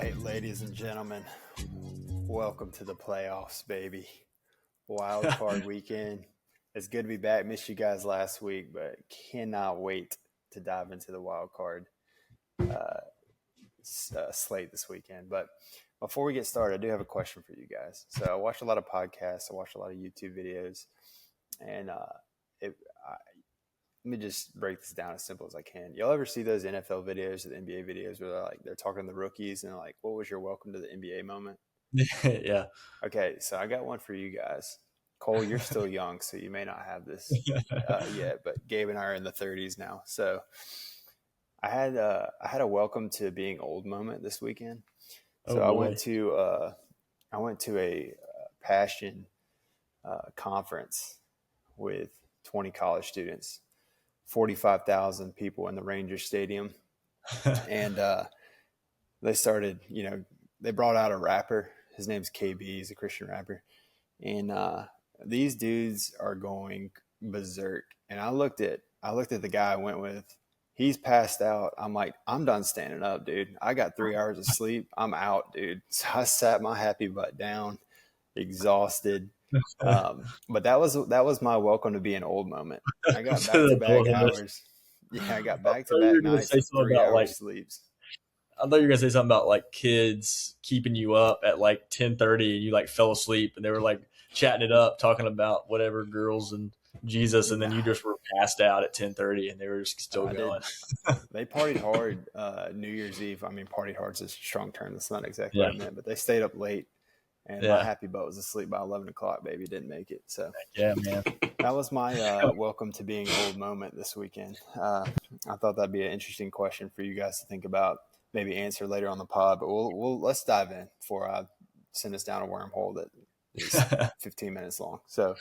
right, ladies and gentlemen, welcome to the playoffs, baby. Wild card weekend. It's good to be back. Missed you guys last week, but cannot wait to dive into the wild card slate this weekend. But before we get started, I do have a question for you guys. So I watch a lot of podcasts, I watch a lot of YouTube videos, and let me just break this down as simple as I can. Y'all ever see those NFL videos or the NBA videos where they're talking to the rookies and they're like, what was your welcome to the NBA moment? Yeah. Okay, so I got one for you guys. Cole, you're still young, so you may not have this yet, but Gabe and I are in the 30s now. So I had a welcome to being old moment this weekend. So I went to a Passion conference with 20 college students. 45,000 people in the Rangers Stadium. And they started, they brought out a rapper. His name's KB. He's a Christian rapper. And these dudes are going berserk. And I looked at the guy I went with. He's passed out. I'm like, I'm done standing up, dude. I got 3 hours of sleep. I'm out, dude. So I sat my happy butt down, exhausted. But that was my welcome to being old moment. I got back-to-back hours. Yeah, I got back-to-back nights of 3 hours sleeps. I thought you were gonna say something about like kids keeping you up at like 10:30 and you fell asleep and they were chatting it up, talking about whatever girls and Jesus, and then you just were passed out at 10:30 and they were just still going. They partied hard New Year's Eve. I mean, partied hard is a strong term. That's not exactly what I meant, but they stayed up late. And my happy butt was asleep by 11 o'clock, baby. Didn't make it. So yeah, man. That was my welcome to being old moment this weekend. I thought that'd be an interesting question for you guys to think about, maybe answer later on the pod. But let's dive in before I send us down a wormhole that is 15 minutes long. So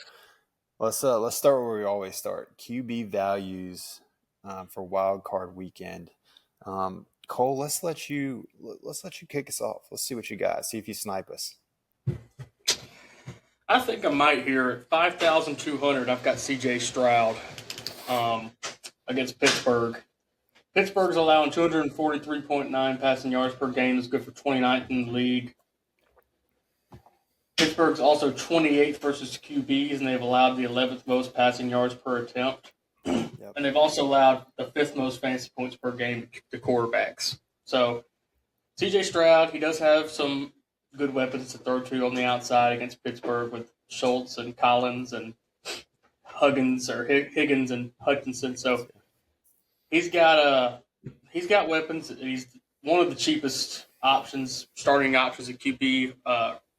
let's start where we always start. QB values for wild card weekend. Cole, let's let you kick us off. Let's see what you got. See if you snipe us. I think I might here at 5,200. I've got C.J. Stroud against Pittsburgh. Pittsburgh's allowing 243.9 passing yards per game. Is good for 29th in the league. Pittsburgh's also 28th versus QBs, and they've allowed the 11th most passing yards per attempt. Yep. And they've also allowed the 5th most fantasy points per game to quarterbacks. So C.J. Stroud, he does have some good weapons to throw to on the outside against Pittsburgh with Schultz and Collins and Higgins and Hutchinson. So he's got weapons. He's one of the cheapest starting options at QB,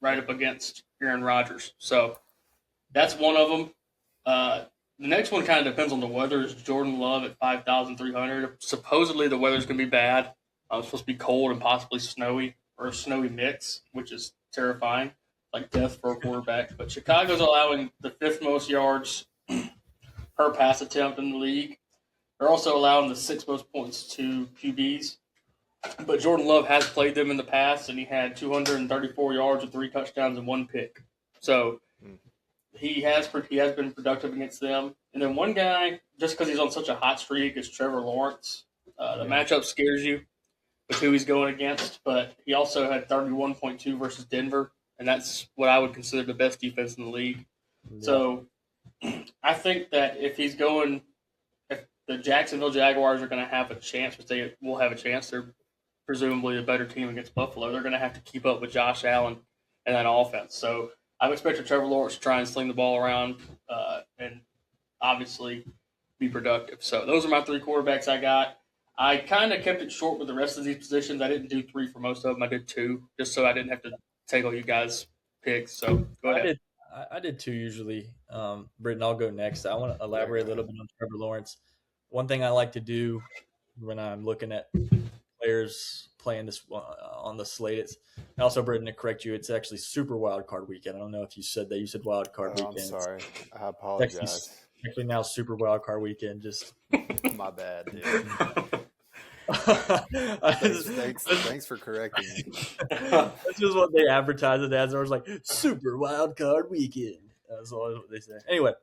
right up against Aaron Rodgers. So that's one of them. The next one kind of depends on the weather. Is Jordan Love at 5,300. Supposedly the weather's going to be bad. It's supposed to be cold and possibly snowy, or a snowy mix, which is terrifying, like death for a quarterback. But Chicago's allowing the 5th most yards per pass attempt in the league. They're also allowing the 6th most points to QBs. But Jordan Love has played them in the past, and he had 234 yards with 3 touchdowns and 1 pick. So he has been productive against them. And then one guy, just because he's on such a hot streak, is Trevor Lawrence. The matchup scares you with who he's going against, but he also had 31.2 versus Denver, and that's what I would consider the best defense in the league. Yeah. So I think that if the Jacksonville Jaguars are going to have a chance, which they will have a chance, they're presumably a better team against Buffalo, they're going to have to keep up with Josh Allen and that offense. So I'm expecting Trevor Lawrence to try and sling the ball around and obviously be productive. So those are my 3 quarterbacks I got. I kind of kept it short with the rest of these positions. I didn't do 3 for most of them. I did 2, just so I didn't have to take all you guys' picks. So go ahead. I did 2 usually. Britton, I'll go next. I want to elaborate a little bit on Trevor Lawrence. One thing I like to do when I'm looking at players playing this on the slate, and also, Britton, to correct you, it's actually Super Wild Card Weekend. I don't know if you said that. You said Wild Card Weekend. I'm sorry. I apologize. Actually now Super Wild Card Weekend. Just my bad, dude. Thanks for correcting me. That's just what they advertise it as. It was like Super Wild Card Weekend. That's all what they say. Anyway,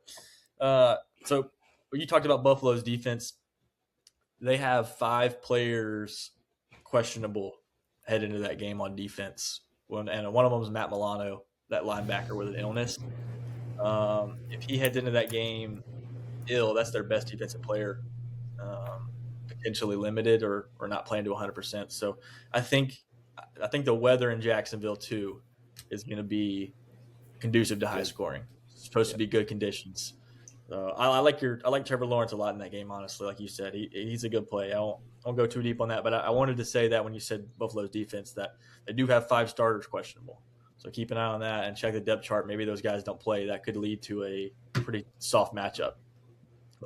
so you talked about Buffalo's defense. They have 5 players questionable head into that game on defense. And one of them was Matt Milano, that linebacker with an illness. If he heads into that game ill, that's their best defensive player, potentially limited or not playing to 100%. So I think the weather in Jacksonville too is going to be conducive to high scoring. It's supposed to be good conditions. I like Trevor Lawrence a lot in that game. Honestly, like you said, he's a good play. I won't go too deep on that, but I wanted to say that when you said Buffalo's defense, that they do have 5 starters questionable. So keep an eye on that and check the depth chart. Maybe those guys don't play. That could lead to a pretty soft matchup.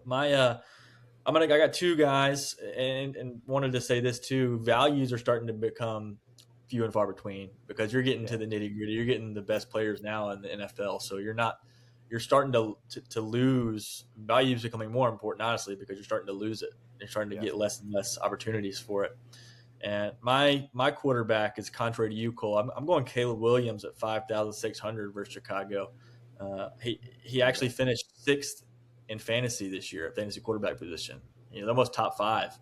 But I got 2 guys and wanted to say this too. Values are starting to become few and far between because you're getting to the nitty gritty. You're getting the best players now in the NFL. So you're starting to lose. Values becoming more important, honestly, because you're starting to lose it. You're starting to get less and less opportunities for it. And my quarterback is contrary to you, Cole. I'm going Caleb Williams at 5,600 versus Chicago. He actually finished 6th in fantasy this year at fantasy quarterback position. Almost top 5.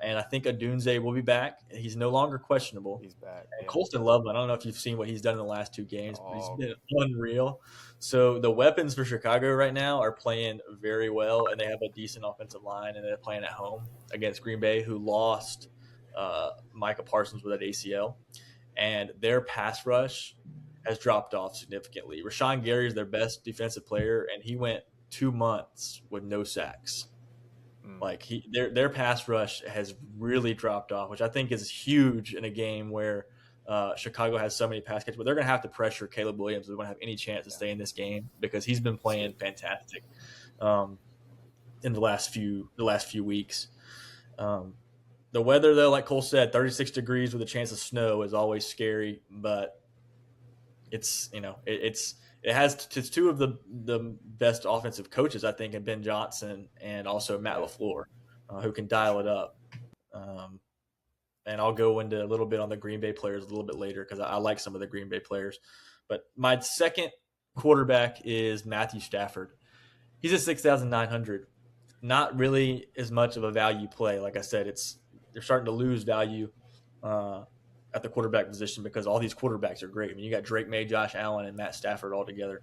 And I think Odunze will be back. He's no longer questionable. He's back. And Colston Loveland, I don't know if you've seen what he's done in the last 2 games, but he's been unreal. So the weapons for Chicago right now are playing very well, and they have a decent offensive line, and they're playing at home against Green Bay, who lost Micah Parsons with that ACL. And their pass rush has dropped off significantly. Rashawn Gary is their best defensive player, and he went 2 months with no sacks. Like their pass rush has really dropped off, which I think is huge in a game where Chicago has so many pass catches. But they're going to have to pressure Caleb Williams. They won't have any chance to stay in this game because he's been playing fantastic in the last few weeks. The weather, though, like Cole said, 36 degrees with a chance of snow is always scary, but it's 2 of the best offensive coaches, I think, in Ben Johnson and also Matt LaFleur, who can dial it up. And I'll go into a little bit on the Green Bay players a little bit later because I like some of the Green Bay players. But my second quarterback is Matthew Stafford. He's at 6,900. Not really as much of a value play. Like I said, they're starting to lose value at the quarterback position because all these quarterbacks are great. I mean, you got Drake May, Josh Allen, and Matt Stafford all together.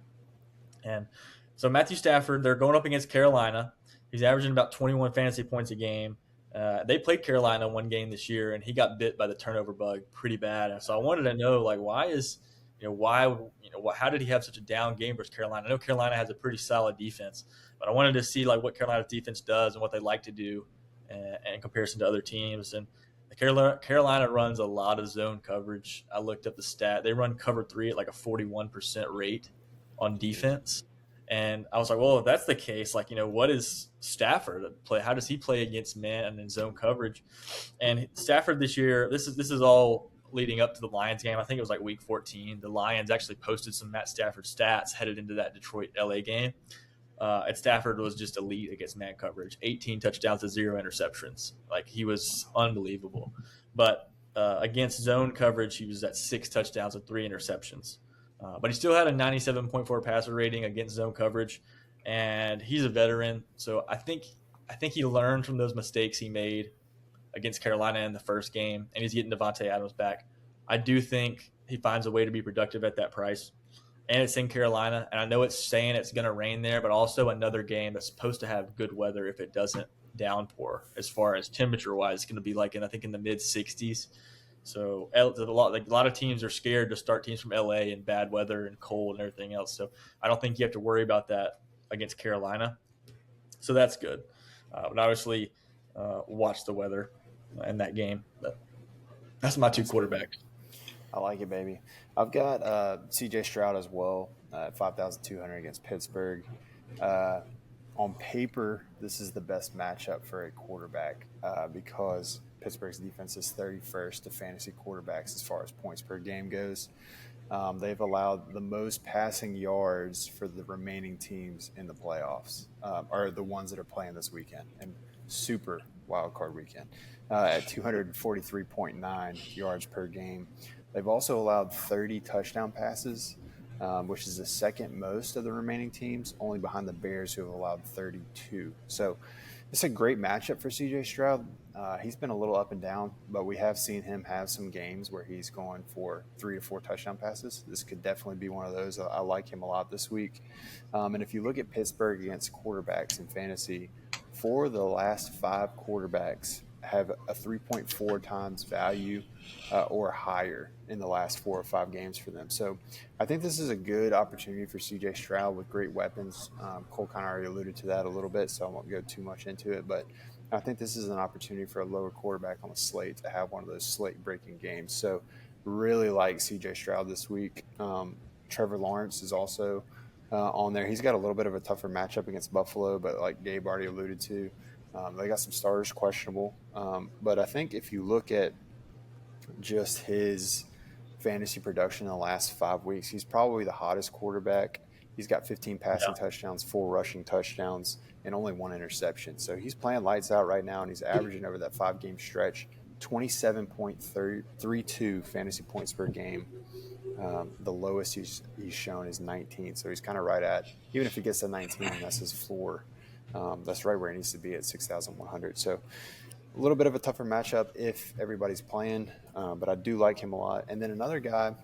And so Matthew Stafford, they're going up against Carolina. He's averaging about 21 fantasy points a game. They played Carolina 1 game this year, and he got bit by the turnover bug pretty bad. And so I wanted to know, like, how did he have such a down game versus Carolina? I know Carolina has a pretty solid defense, but I wanted to see like what Carolina's defense does and what they like to do in comparison to other teams. And Carolina runs a lot of zone coverage. I looked up the stat. They run cover 3 at like a 41% rate on defense. And I was like, well, if that's the case, like, what is Stafford play? How does he play against man and zone coverage? And Stafford this year, this is all leading up to the Lions game. I think it was like week 14. The Lions actually posted some Matt Stafford stats headed into that Detroit-LA game. And Stafford was just elite against man coverage. 18 touchdowns to 0 interceptions. Like, he was unbelievable. But against zone coverage, he was at 6 touchdowns and 3 interceptions. But he still had a 97.4 passer rating against zone coverage, and he's a veteran. So I think he learned from those mistakes he made against Carolina in the first game, and he's getting Devontae Adams back. I do think he finds a way to be productive at that price. And it's in Carolina, and I know it's saying it's going to rain there, but also another game that's supposed to have good weather if it doesn't downpour. As far as temperature-wise, it's going to be like in the mid-60s. So a lot of teams are scared to start teams from LA in bad weather and cold and everything else. So I don't think you have to worry about that against Carolina. So that's good. But obviously, watch the weather in that game. But that's my 2 quarterbacks. I like it, baby. I've got C.J. Stroud as well at 5,200 against Pittsburgh. On paper, this is the best matchup for a quarterback because Pittsburgh's defense is 31st to fantasy quarterbacks as far as points per game goes. They've allowed the most passing yards for the remaining teams in the playoffs, or the ones that are playing this weekend, and super wild card weekend, at 243.9 yards per game. They've also allowed 30 touchdown passes which is the second most of the remaining teams, only behind the Bears, who have allowed 32. So it's a great matchup for CJ Stroud. He's been a little up and down, but we have seen him have some games where he's going for 3 to 4 touchdown passes. This could definitely be one of those. I like him a lot this week. And if you look at Pittsburgh against quarterbacks in fantasy, 4 of the last 5 quarterbacks have a 3.4 times value or higher in the last 4 or 5 games for them. So I think this is a good opportunity for CJ Stroud with great weapons. Cole kind of already alluded to that a little bit, so I won't go too much into it. But I think this is an opportunity for a lower quarterback on the slate to have one of those slate-breaking games. So really like CJ Stroud this week. Trevor Lawrence is also on there. He's got a little bit of a tougher matchup against Buffalo, but like Gabe already alluded to, they got some starters questionable. But I think if you look at just his fantasy production in the last 5 weeks, he's probably the hottest quarterback. He's got 15 passing touchdowns, 4 rushing touchdowns, and only 1 interception. So he's playing lights out right now, and he's averaging over that 5-game stretch 27.32 fantasy points per game. The lowest he's shown is 19. So he's kind of right at, even if he gets to 19, that's his floor. That's right where he needs to be at 6,100. So a little bit of a tougher matchup if everybody's playing, but I do like him a lot. And then another guy,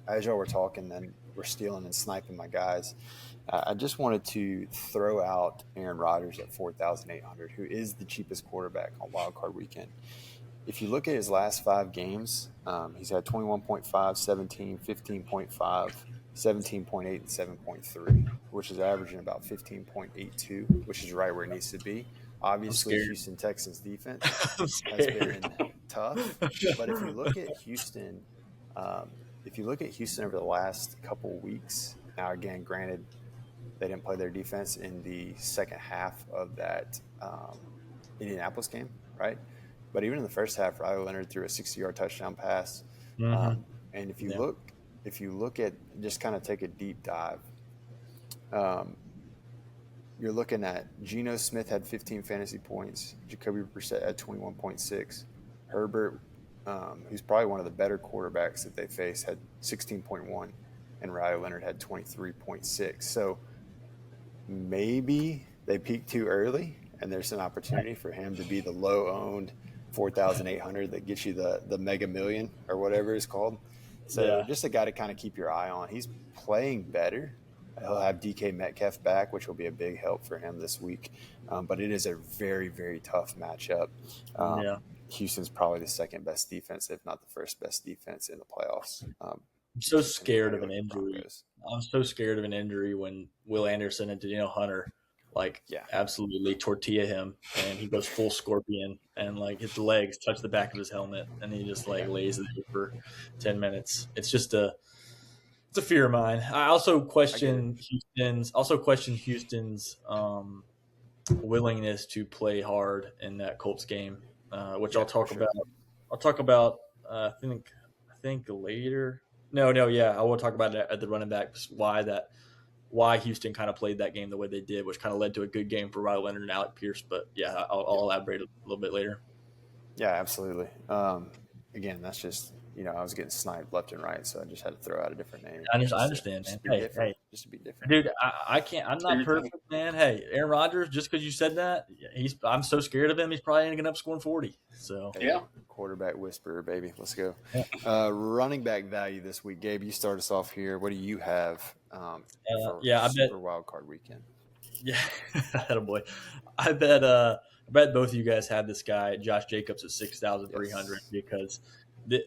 as y'all were talking, then we're stealing and sniping my guys. I just wanted to throw out Aaron Rodgers at 4,800, who is the cheapest quarterback on Wild Card Weekend. If you look at his last 5 games, he's had 21.5, 17, 15.5, 17.8, and 7.3, which is averaging about 15.82, which is right where it needs to be. Obviously, Houston Texans defense has been tough, but if you look at Houston, over the last couple of weeks, now again, granted, they didn't play their defense in the second half of that Indianapolis game, right? But even in the first half, Riley Leonard threw a 60-yard touchdown pass. And if you look at, just kind of take a deep dive, you're looking at Geno Smith had 15 fantasy points. Jacoby Brissett had 21.6. Herbert, who's probably one of the better quarterbacks that they face, had 16.1. And Riley Leonard had 23.6. So maybe they peaked too early, and there's an opportunity for him to be the low-owned 4,800 that gets you the mega million or whatever it's called. So just a guy to kind of keep your eye on. He's playing better. He'll have DK Metcalf back, which will be a big help for him this week. But it is a very, very tough matchup. Houston's probably the second best defense, if not the first best defense in the playoffs. I'm so scared of an injury. I'm so scared of an injury when Will Anderson and Danielle Hunter absolutely tortilla him, and he goes full scorpion, and like his legs touch the back of his helmet, and he just lays there for 10 minutes. It's just it's a fear of mine. I also question Houston's willingness to play hard in that Colts game, which I'll talk about. I'll talk about I think later. I will talk about it at the running backs, why Houston kind of played that game the way they did, which kind of led to a good game for Riley Leonard and Alec Pierce. But I'll elaborate a little bit later. Yeah, absolutely. Again, that's just, I was getting sniped left and right, so I just had to throw out a different name. I understand, man. Just to be different, dude. I can't. I'm not perfect, man. Hey, Aaron Rodgers. Just because you said that, I'm so scared of him. He's probably going to end up scoring 40. So quarterback whisperer, baby. Let's go. Running back value this week, Gabe. You start us off here. What do you have? For Super Wild Card Weekend. Yeah, attaboy. I bet both of you guys had this guy, Josh Jacobs, at 6,300 because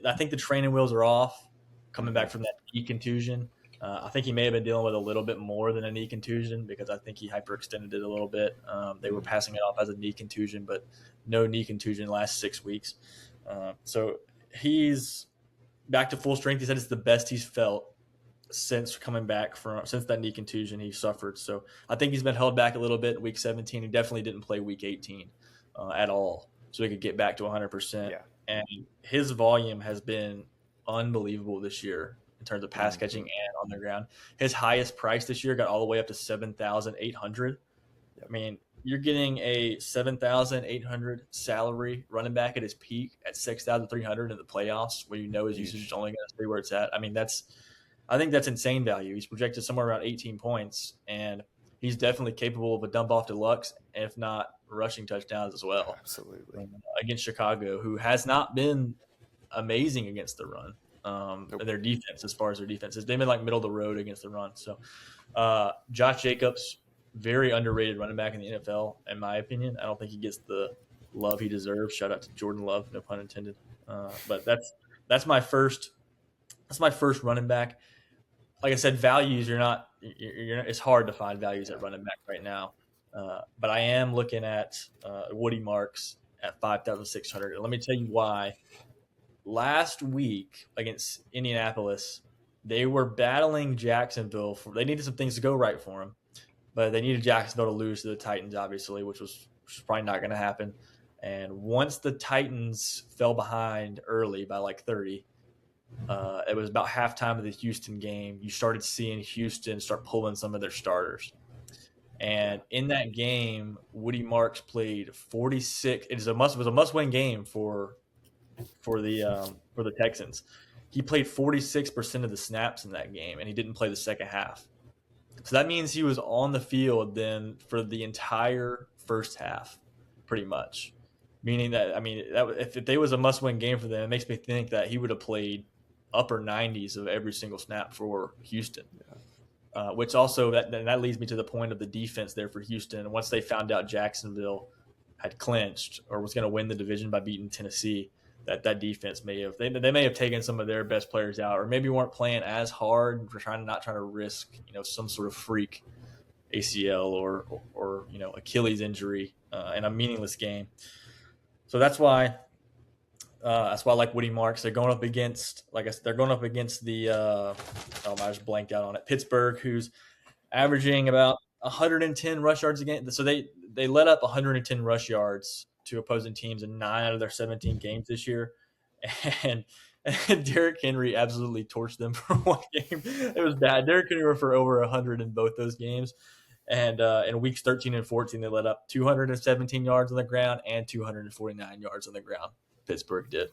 I think the training wheels are off coming back from that knee contusion. I think he may have been dealing with a little bit more than a knee contusion because I think he hyperextended it a little bit. They were passing it off as a knee contusion, but no knee contusion in the last 6 weeks. So he's back to full strength. He said it's the best he's felt since coming back since that knee contusion he suffered. So I think he's been held back a little bit in week 17. He definitely didn't play week 18 at all, so he could get back to 100%. And his volume has been unbelievable this year in terms of pass catching and on the ground. His highest price this year got all the way up to 7,800. I mean, you're getting a 7,800 salary running back at his peak at 6,300 in the playoffs, where his usage is only going to stay where it's at. I mean, I think that's insane value. He's projected somewhere around 18 points, and he's definitely capable of a dump off deluxe, if not rushing touchdowns as well. Absolutely. Against Chicago, who has not been amazing against the run. Nope. Their defense, as far as their defense is, they've been like middle of the road against the run. So, Josh Jacobs, very underrated running back in the NFL, in my opinion. I don't think he gets the love he deserves. Shout out to Jordan Love, no pun intended. But that's my first running back. Like I said, values it's hard to find values at running back right now. But I am looking at Woody Marks at 5,600. And let me tell you why. Last week against Indianapolis, they were battling Jacksonville. They needed some things to go right for them, but they needed Jacksonville to lose to the Titans, obviously, which was probably not going to happen. And once the Titans fell behind early by like 30, it was about halftime of the Houston game. You started seeing Houston start pulling some of their starters. And in that game, Woody Marks played 46. It was a must-win game for the Texans. He played 46% of the snaps in that game, and he didn't play the second half. So that means he was on the field then for the entire first half, pretty much. Meaning that, if it was a must-win game for them, it makes me think that he would have played upper 90s of every single snap for Houston. Which also, that leads me to the point of the defense there for Houston. Once they found out Jacksonville had clinched or was going to win the division by beating Tennessee, that defense may have taken some of their best players out, or maybe weren't playing as hard for not trying to risk some sort of freak ACL or Achilles injury in a meaningless game. So that's why I like Woody Marks. They're going up against, like I said, the I just blanked out on it, Pittsburgh, who's averaging about 110 rush yards a game. So they let up 110 rush yards to opposing teams in 9 out of their 17 games this year. And Derrick Henry absolutely torched them for one game. It was bad. Derrick Henry for over 100 in both those games. And in weeks 13 and 14, they let up 217 yards on the ground and 249 yards on the ground. Pittsburgh did.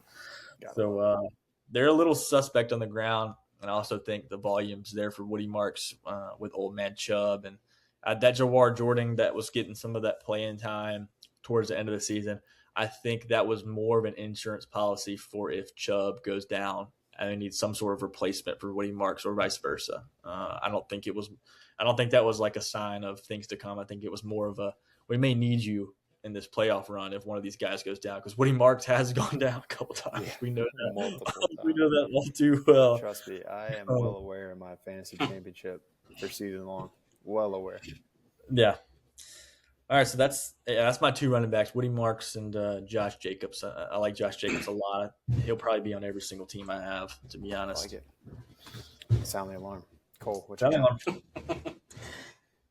So they're a little suspect on the ground. And I also think the volume's there for Woody Marks with old man Chubb. And that Jawar Jordan that was getting some of that playing time towards the end of the season, I think that was more of an insurance policy for if Chubb goes down and they need some sort of replacement for Woody Marks or vice versa. I don't think that was like a sign of things to come. I think it was more of we may need you in this playoff run if one of these guys goes down, because Woody Marks has gone down a couple times. Yeah, we know that. Multiple times. We know that all too well. Trust me, I am well aware of my fantasy championship for season long. Well aware. Yeah. All right, so that's my 2 running backs, Woody Marks and Josh Jacobs. I like Josh Jacobs a lot. He'll probably be on every single team I have, to be honest. I like it. Sound the alarm. Cole, what's your alarm?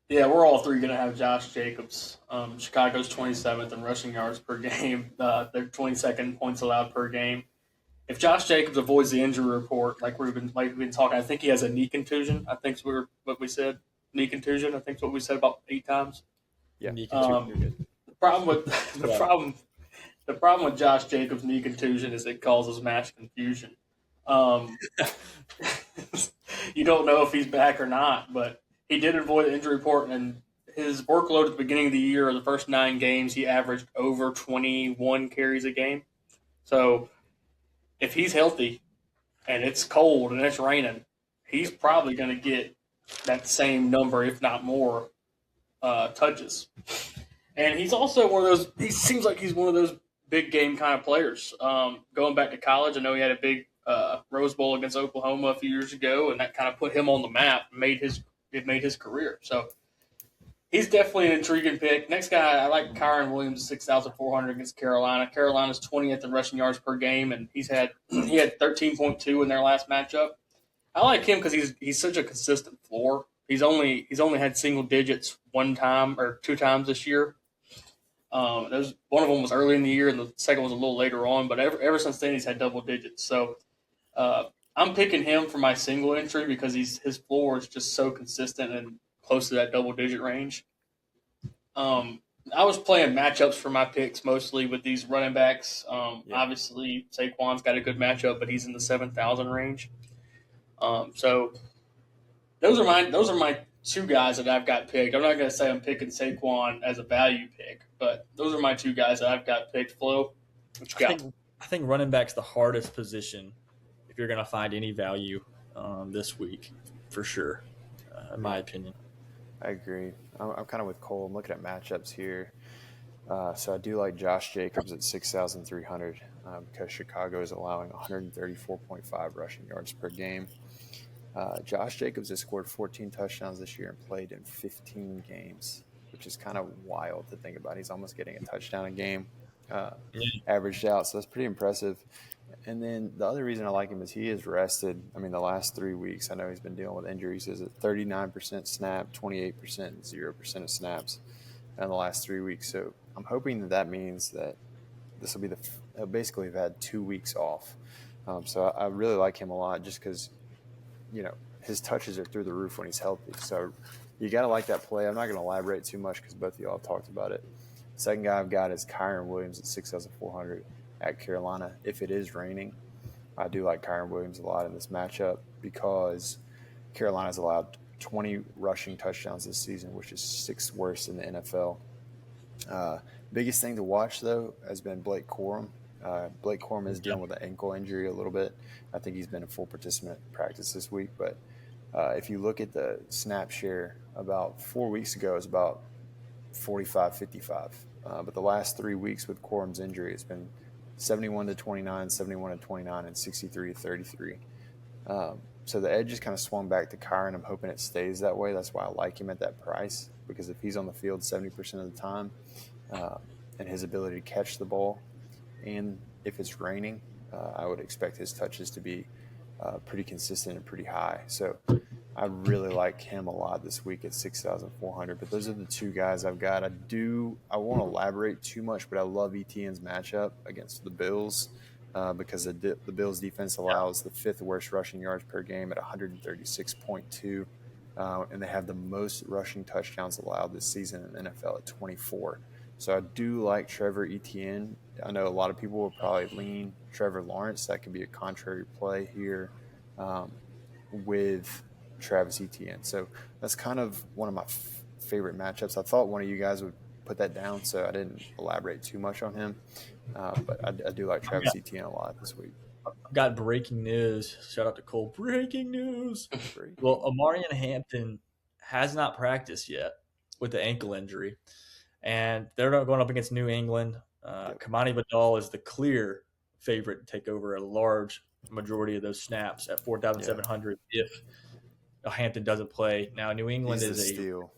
Yeah, we're all 3 going to have Josh Jacobs. Chicago's 27th in rushing yards per game. They're 22nd in points allowed per game. If Josh Jacobs avoids the injury report, like we've been talking, I think he has a knee contusion. I think what we said. Knee contusion. I think it's what we said about 8 times. Yeah. The problem with Josh Jacobs' knee contusion is it causes match confusion. You don't know if he's back or not, but he did avoid the injury report, and his workload at the beginning of the year, the first 9 games, he averaged over 21 carries a game. So if he's healthy and it's cold and it's raining, he's probably going to get that same number, if not more, touches. And he's also one of those – he seems like he's one of those big game kind of players. Going back to college, I know he had a big Rose Bowl against Oklahoma a few years ago, and that kind of put him on the map and made his career. So he's definitely an intriguing pick. Next guy, I like Kyron Williams, 6,400 against Carolina. Carolina's 20th in rushing yards per game, and he had 13.2 in their last matchup. I like him because he's such a consistent floor. He's only had single digits 1 time or 2 times this year. One of them was early in the year, and the second was a little later on. But ever since then, he's had double digits. So I'm picking him for my single entry because his floor is just so consistent and close to that double digit range. I was playing matchups for my picks mostly with these running backs. Obviously, Saquon's got a good matchup, but he's in the 7,000 range. So Those are my two guys that I've got picked. I'm not going to say I'm picking Saquon as a value pick, but those are my two guys that I've got picked. Flo, what you got? I think running back's the hardest position if you're going to find any value this week for sure, in my opinion. I agree. I'm kind of with Cole. I'm looking at matchups here. So I do like Josh Jacobs at 6,300 because Chicago is allowing 134.5 rushing yards per game. Josh Jacobs has scored 14 touchdowns this year and played in 15 games, which is kind of wild to think about. He's almost getting a touchdown a game averaged out, so that's pretty impressive. And then the other reason I like him is he is rested. I mean, the last 3 weeks, I know he's been dealing with injuries. He's at 39% snap, 28%, and 0% of snaps in the last 3 weeks. So I'm hoping that means that this will be he'll basically have had 2 weeks off. So I really like him a lot just because, his touches are through the roof when he's healthy. So you got to like that play. I'm not going to elaborate too much because both of y'all have talked about it. Second guy I've got is Kyren Williams at 6,400 at Carolina. If it is raining, I do like Kyren Williams a lot in this matchup because Carolina's allowed 20 rushing touchdowns this season, which is 6th worst in the NFL. Biggest thing to watch, though, has been Blake Corum. Blake Corum is dealing with an ankle injury a little bit. I think he's been a full participant in practice this week. But if you look at the snap share, about 4 weeks ago, it was about 45-55. But the last 3 weeks with Corum's injury, it's been 71-29, 71-29, and 63-33. So the edge just kind of swung back to Kyren. I'm hoping it stays that way. That's why I like him at that price, because if he's on the field 70% of the time and his ability to catch the ball, and if it's raining, I would expect his touches to be pretty consistent and pretty high. So I really like him a lot this week at 6,400. But those are the two guys I've got. I won't elaborate too much, but I love ETN's matchup against the Bills because the Bills defense allows the 5th worst rushing yards per game at 136.2. And they have the most rushing touchdowns allowed this season in the NFL at 24. So I do like Trevor Etienne. I know a lot of people will probably lean Trevor Lawrence. That could be a contrary play here with Travis Etienne. So that's kind of one of my favorite matchups. I thought one of you guys would put that down, so I didn't elaborate too much on him. But I do like Travis Etienne a lot this week. I've got breaking news. Shout out to Cole. Breaking news. Well, Omarion Hampton has not practiced yet with the ankle injury. And they're going up against New England. Kamani Vidal is the clear favorite to take over a large majority of those snaps at 4,700 if Hampton doesn't play. Now, New England is a steal.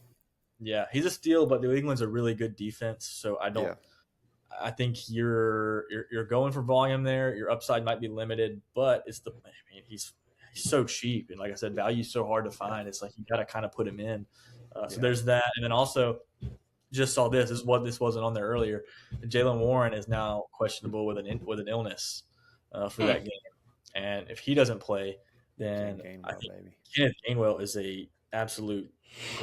Yeah, he's a steal, but New England's a really good defense. So I think you're going for volume there. Your upside might be limited, but he's so cheap, and like I said, value's so hard to find. It's like you got to kind of put him in. So there's that, and then also just saw this. This wasn't on there earlier. Jaylen Warren is now questionable with an illness for that game, and if he doesn't play, then I think Kenneth Gainwell is a absolute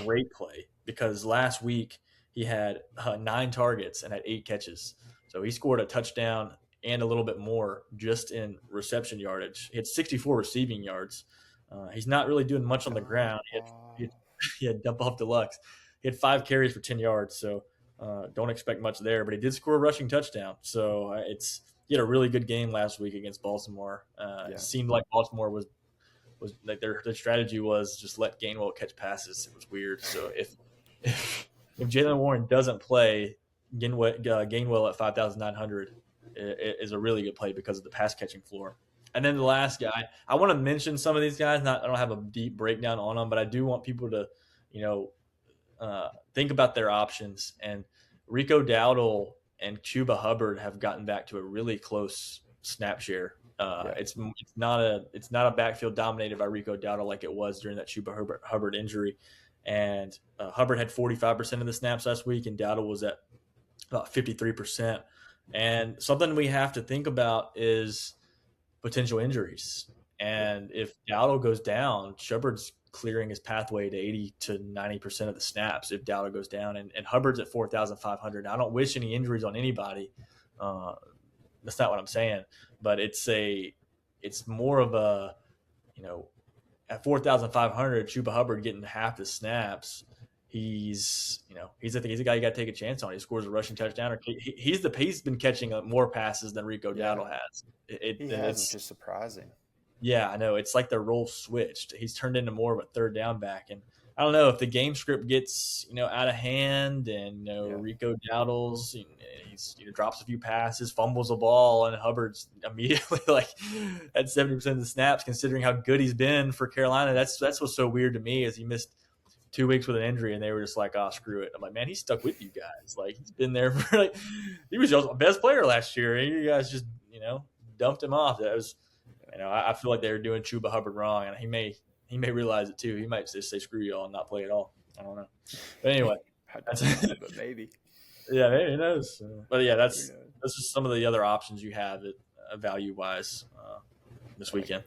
great play because last week he had 9 targets and had 8 catches. So he scored a touchdown and a little bit more just in reception yardage. He had 64 receiving yards. He's not really doing much on the ground. He had dump off deluxe. He had 5 carries for 10 yards, so don't expect much there. But he did score a rushing touchdown. So he had a really good game last week against Baltimore. It seemed like Baltimore was like their strategy was just let Gainwell catch passes. It was weird. So if Jaylen Warren doesn't play, Gainwell at 5,900 is a really good play because of the pass catching floor. And then the last guy, I want to mention some of these guys. I don't have a deep breakdown on them, but I do want people to, think about their options. And Rico Dowdle and Chuba Hubbard have gotten back to a really close snap share. It's not a backfield dominated by Rico Dowdle like it was during that Chuba Hubbard injury. And Hubbard had 45% of the snaps last week, and Dowdle was at about 53%. And something we have to think about is potential injuries. And if Dowdle goes down, Hubbard's clearing his pathway to 80 to 90% of the snaps if Dowdle goes down. And Hubbard's at 4,500. I don't wish any injuries on anybody. That's not what I'm saying. But it's more of a, at 4,500, Chuba Hubbard getting half the snaps. He's a guy you got to take a chance on. He scores a rushing touchdown, or he's been catching more passes than Rico Dowdle has. He has, which is surprising. Yeah, I know. It's like the role switched. He's turned into more of a third down back, and I don't know if the game script gets out of hand, and Rico Dowdle's he drops a few passes, fumbles a ball, and Hubbard's immediately like at 70% of the snaps. Considering how good he's been for Carolina, that's what's so weird to me is he missed 2 weeks with an injury, and they were just like, "Oh, screw it." I'm like, man, he's stuck with you guys. Like he's been there for he was your best player last year, and you guys just dumped him off. That was. I feel like they were doing Chuba Hubbard wrong, and he may realize it too. He might just say screw y'all and not play at all. I don't know. But anyway, but maybe. Yeah, maybe who knows? But yeah, that's just some of the other options you have value wise this weekend.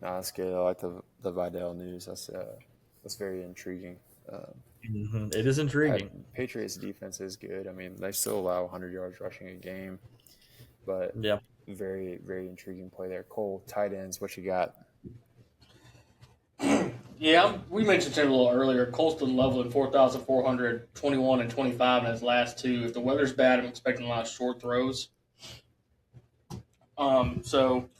No, that's good. I like the Vidal news. That's very intriguing. It is intriguing. Patriots defense is good. I mean, they still allow 100 yards rushing a game, but yeah. Very, very intriguing play there. Cole, tight ends, what you got? Yeah, we mentioned him a little earlier. Colston leveling 4,421 and 25 in his last two. If the weather's bad, I'm expecting a lot of short throws. So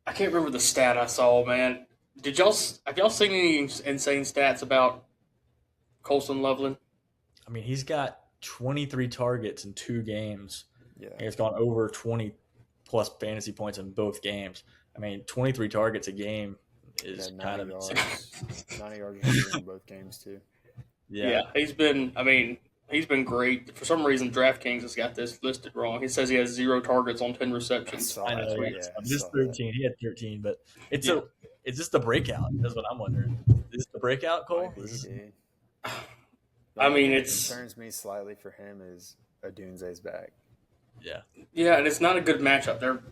I can't remember the stat I saw, man. Have y'all seen any insane stats about Colston Loveland? I mean, he's got 23 targets in 2 games. Yeah. And he's gone over 20 plus fantasy points in both games. I mean, 23 targets a game is kind of insane. 90 yards in both games too. Yeah, he's been great. For some reason, Draftkings has got this listed wrong. He says he has 0 targets on 10 receptions. I know. Just 13. He had 13, but it's just the breakout. That's what I'm wondering. Is this the breakout, Cole? I mean, it concerns me slightly for him is Odunze's back. Yeah. Yeah, and it's not a good matchup. They're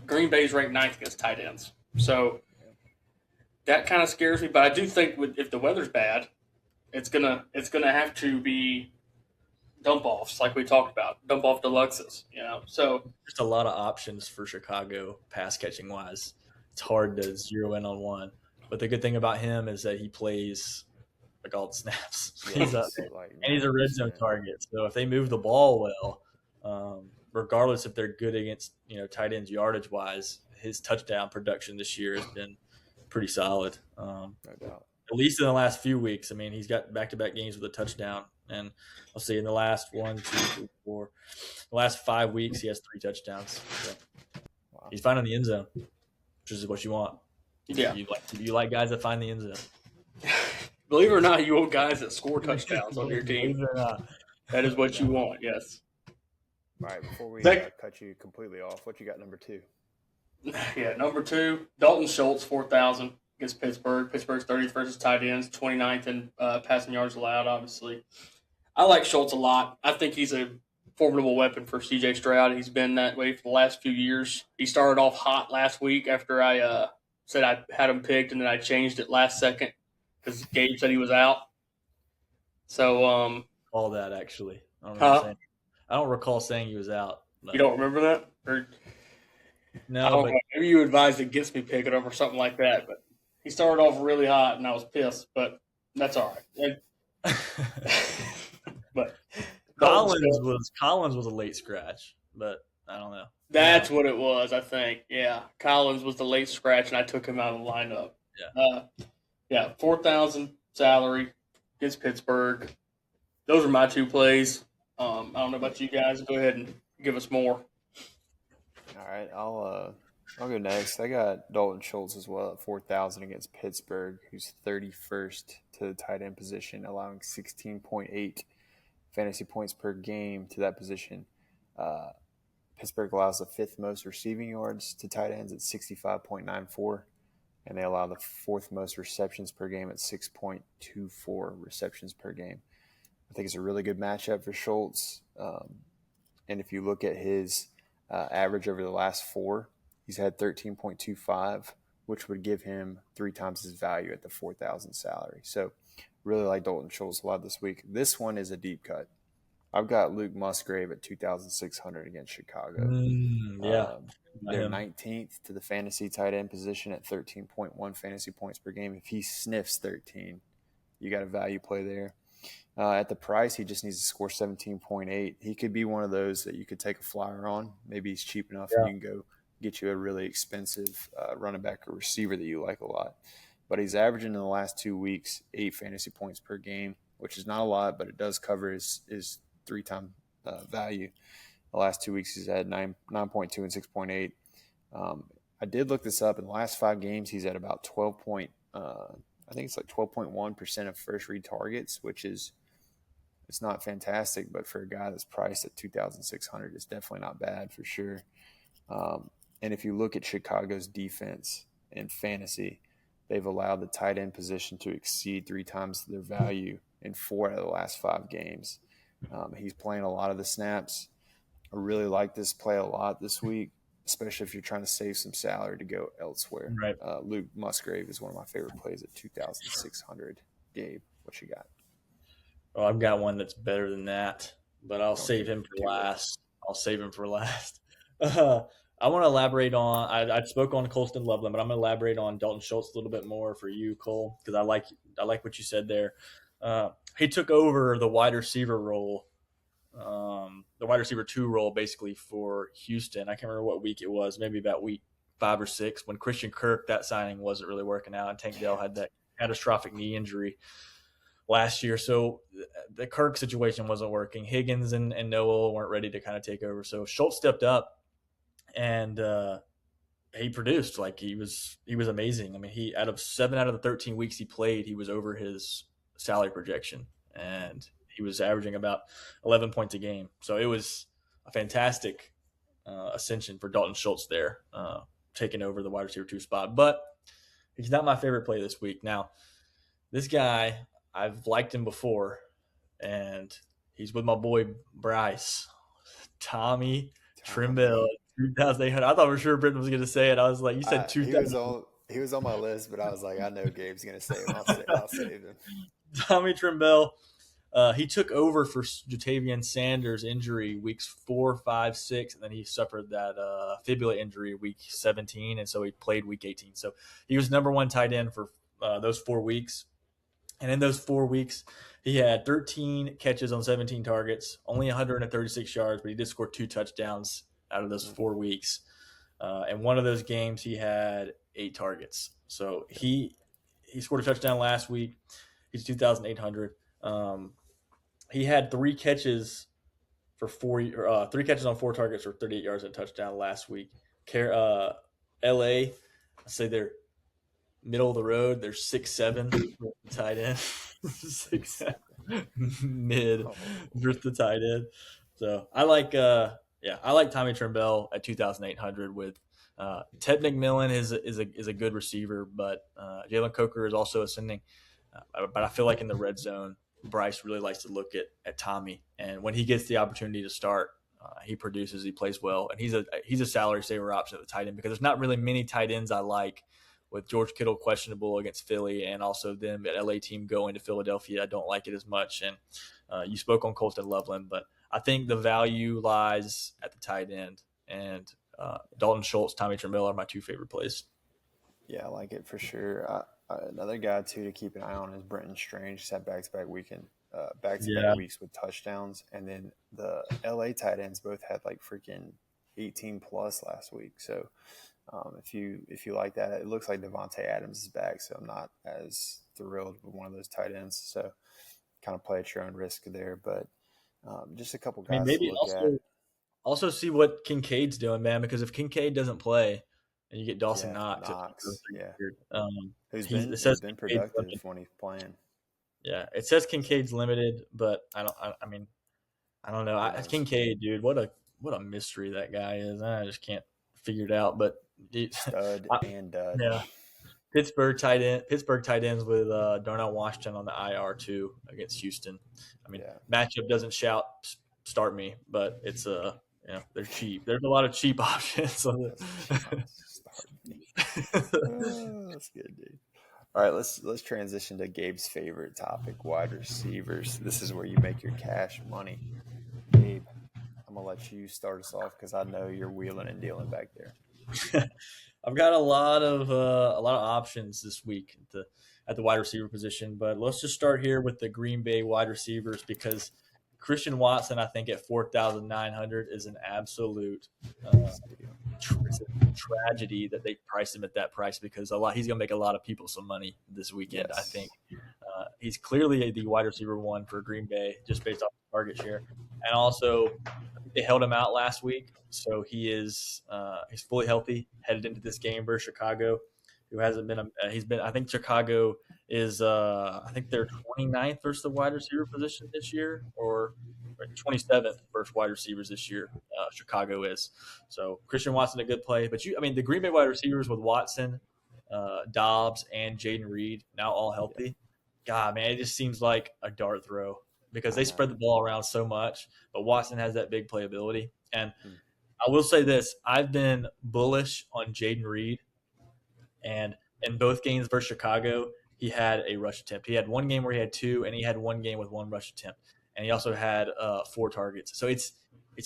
Green Bay's ranked 9th against tight ends, so that kind of scares me. But I do think if the weather's bad, it's gonna have to be dump offs like we talked about, dump off deluxes. So just a lot of options for Chicago pass catching wise. It's hard to zero in on one. But the good thing about him is that he plays like all the snaps. He's and he's a red zone target. So if they move the ball well. Regardless if they're good against tight ends yardage wise, his touchdown production this year has been pretty solid. No doubt. At least in the last few weeks. I mean, he's got back-to-back games with a touchdown, and I'll say in the last the last 5 weeks he has 3 touchdowns. So wow. He's finding the end zone, which is what you want. Yeah, you like guys that find the end zone. Believe it or not, you want guys that score touchdowns on your team. Believe it or not, that is what you want. Yes. All right, before we cut you completely off, what you got number 2? Yeah, number 2, Dalton Schultz, 4,000 against Pittsburgh. Pittsburgh's 30th versus tight ends, 29th in passing yards allowed, obviously. I like Schultz a lot. I think he's a formidable weapon for C.J. Stroud. He's been that way for the last few years. He started off hot last week after I said I had him picked, and then I changed it last second because Gabe said he was out. So all that, actually. I don't recall saying he was out. You don't remember that? Or, no, but maybe you advised against me picking him or something like that. But he started off really hot, and I was pissed. But that's all right. But Collins was a late scratch, but I don't know. That's what it was, I think. Yeah, Collins was the late scratch, and I took him out of the lineup. Yeah, 4,000 salary against Pittsburgh. Those are my 2 plays. I don't know about you guys. Go ahead and give us more. All right, I'll go next. I got Dalton Schultz as well at 4,000 against Pittsburgh, who's 31st to the tight end position, allowing 16.8 fantasy points per game to that position. Pittsburgh allows the 5th most receiving yards to tight ends at 65.94, and they allow the 4th most receptions per game at 6.24 receptions per game. I think it's a really good matchup for Schultz. And if you look at his average over the last 4, he's had 13.25, which would give him 3 times his value at the 4,000 salary. So really like Dalton Schultz a lot this week. This one is a deep cut. I've got Luke Musgrave at 2,600 against Chicago. Yeah. They're 19th to the fantasy tight end position at 13.1 fantasy points per game. If he sniffs 13, you got a value play there. At the price, he just needs to score 17.8. He could be one of those that you could take a flyer on. Maybe he's cheap enough and you can go get you a really expensive running back or receiver that you like a lot. But he's averaging in the last 2 weeks 8 fantasy points per game, which is not a lot, but it does cover his 3-time value. The last 2 weeks he's had 9.2 and 6.8. I did look this up. In the last 5 games, he's at about 12.1% of first read targets, which is it's not fantastic, but for a guy that's priced at 2,600, it's definitely not bad for sure. And if you look at Chicago's defense in fantasy, they've allowed the tight end position to exceed 3 times their value in 4 out of the last 5 games. He's playing a lot of the snaps. I really like this play a lot this week, especially if you're trying to save some salary to go elsewhere. Right. Luke Musgrave is one of my favorite plays at 2,600. Gabe, what you got? Oh, I've got one that's better than that, but I'll save him for last. I want to elaborate on. I spoke on Colston Loveland, but I'm going to elaborate on Dalton Schultz a little bit more for you, Cole, because I like what you said there. He took over the wide receiver role, the wide receiver 2 role, basically for Houston. I can't remember what week it was, maybe about week 5 or 6, when Christian Kirk, that signing wasn't really working out, and Tank Dell had that catastrophic knee injury last year. So the Kirk situation wasn't working. Higgins and Noah weren't ready to kind of take over. So Schultz stepped up and he produced. Like he was amazing. I mean, he out of 7 out of the 13 weeks he played, he was over his salary projection, and he was averaging about 11 points a game. So it was a fantastic ascension for Dalton Schultz there, taking over the wide receiver 2 spot. But he's not my favorite play this week. Now, this guy, I've liked him before, and he's with my boy Bryce, Tommy Trimble, 2,800. I thought for sure Britton was going to say it. I was like, you said 2,000. He was on my list, but I was like, I know Gabe's going to say him. I'll save him. Tommy Trimble, he took over for Jatavian Sanders' injury weeks 4, 5, 6, and then he suffered that fibula injury week 17, and so he played week 18. So he was number 1 tight end for those 4 weeks. And in those 4 weeks, he had 13 catches on 17 targets, only 136 yards, but he did score 2 touchdowns out of those 4 weeks. And one of those games, he had 8 targets. So he scored a touchdown last week. He's 2,800. He had 3 catches for 3 catches on 4 targets for 38 yards and a touchdown last week. LA, I say they're middle of the road. They're 6'7" tight end. 6'7" mid versus the tight end. So I like Tommy Trimble at 2,800 with Ted McMillan is a good receiver, but Jalen Coker is also ascending. But I feel like in the red zone, Bryce really likes to look at Tommy, and when he gets the opportunity to start, he produces, he plays well, and he's a salary saver option at the tight end, because there's not really many tight ends I like. With George Kittle questionable against Philly, and also them at LA team going to Philadelphia, I don't like it as much. And you spoke on Colston Loveland, but I think the value lies at the tight end. And Dalton Schultz, Tommy Trimble are my 2 favorite plays. Yeah, I like it for sure. Another guy too to keep an eye on is Brenton Strange. He's had back-to-back weeks with touchdowns, and then the LA tight ends both had like freaking 18 plus last week. So. If you like that, it looks like Devontae Adams is back, so I'm not as thrilled with one of those tight ends. So kind of play at your own risk there, but just a couple guys to look at. Also see what Kincaid's doing, man, because if Kincaid doesn't play and you get Dawson Knox, who's been productive when he's playing. Yeah, it says Kincaid's limited, but I don't know. Kincaid, dude, what a mystery that guy is. I just can't figure it out, but. Stud and dud. Yeah. Pittsburgh tight ends with Darnell Washington on the IR too against Houston. I mean, matchup doesn't start me, but it's they're cheap. There's a lot of cheap options. That's good, dude. All right, let's transition to Gabe's favorite topic, wide receivers. This is where you make your cash money. Gabe, I'm going to let you start us off because I know you're wheeling and dealing back there. I've got a lot of options this week at the wide receiver position, but let's just start here with the Green Bay wide receivers because Christian Watson, I think at 4,900 is an absolute it's a tragedy that they priced him at that price because he's going to make a lot of people some money this weekend. Yes. I think he's clearly the wide receiver one for Green Bay just based off the target share, and also they held him out last week, so he's fully healthy headed into this game versus Chicago, who hasn't been I think Chicago is I think they're 29th versus the wide receiver position this year, or 27th versus wide receivers this year. Chicago is. So Christian Watson a good play, but the Green Bay wide receivers with Watson, Dobbs, and Jaden Reed now all healthy. God, man, it just seems like a dart throw because they spread the ball around so much, but Watson has that big playability. And I will say this: I've been bullish on Jaden Reed, and in both games versus Chicago, he had a rush attempt. He had one game where he had 2, and he had one game with 1 rush attempt. And he also had 4 targets. So it's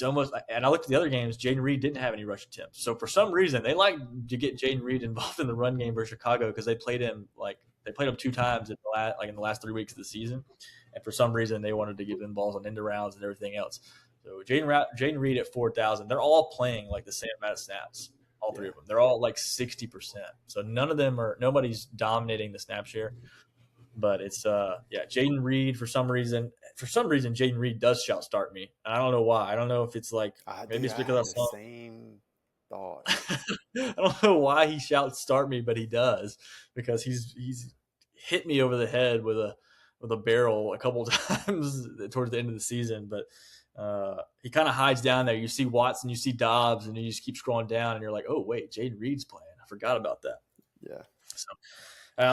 almost – and I looked at the other games, Jaden Reed didn't have any rush attempts. So for some reason, they like to get Jaden Reed involved in the run game versus Chicago because they played him 2 times in the last 3 weeks of the season. And for some reason, they wanted to give him balls on end rounds and everything else. So Jaden Reed at 4,000, they're all playing the same amount of snaps. All 3 of them. They're all 60%. So nobody's dominating the snap share. But it's Jaden Reed for some reason Jaden Reed does shout start me. And I don't know why. I don't know if it's maybe it's because I had the same thought. I don't know why he shouts start me, but he does because he's hit me over the head with a barrel a couple times towards the end of the season, but he kind of hides down there. You see Watson, you see Dobbs, and you just keep scrolling down, and you're like, oh wait, Jaden Reed's playing. I forgot about that. Yeah. So I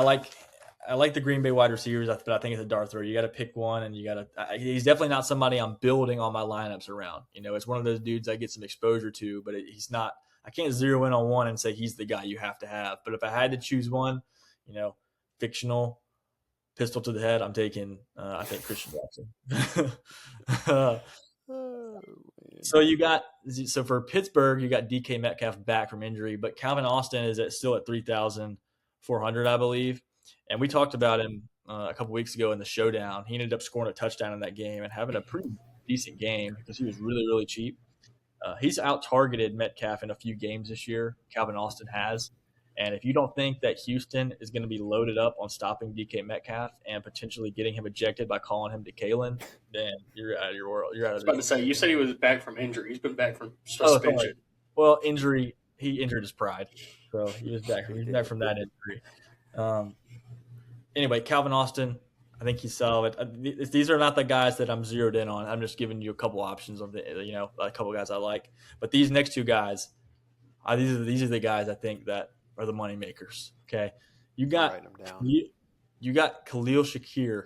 like the Green Bay wide receivers, but I think it's a dart throw. You got to pick one, and he's definitely not somebody I'm building all my lineups around. It's one of those dudes I get some exposure to, but he's not. I can't zero in on one and say he's the guy you have to have. But if I had to choose one, fictional, pistol to the head, I'm taking. I think Christian Watson. So for Pittsburgh, you got DK Metcalf back from injury, but Calvin Austin is still at 3,400, I believe. And we talked about him a couple weeks ago in the showdown. He ended up scoring a touchdown in that game and having a pretty decent game because he was really, really cheap. He's out-targeted Metcalf in a few games this year. Calvin Austin has. And if you don't think that Houston is going to be loaded up on stopping DK Metcalf and potentially getting him ejected by calling him to Kalen, then you're out of your world. You're out of. I was about to say, you said he was back from injury. He's been back from suspension. Well, injury. He injured his pride, so he was back. He's back from that injury. Anyway, Calvin Austin, I think he's solid. These are not the guys that I'm zeroed in on. I'm just giving you a couple options of a couple guys I like. But these next 2 guys, these are the guys I think that are the money makers. Okay, you got Khalil Shakir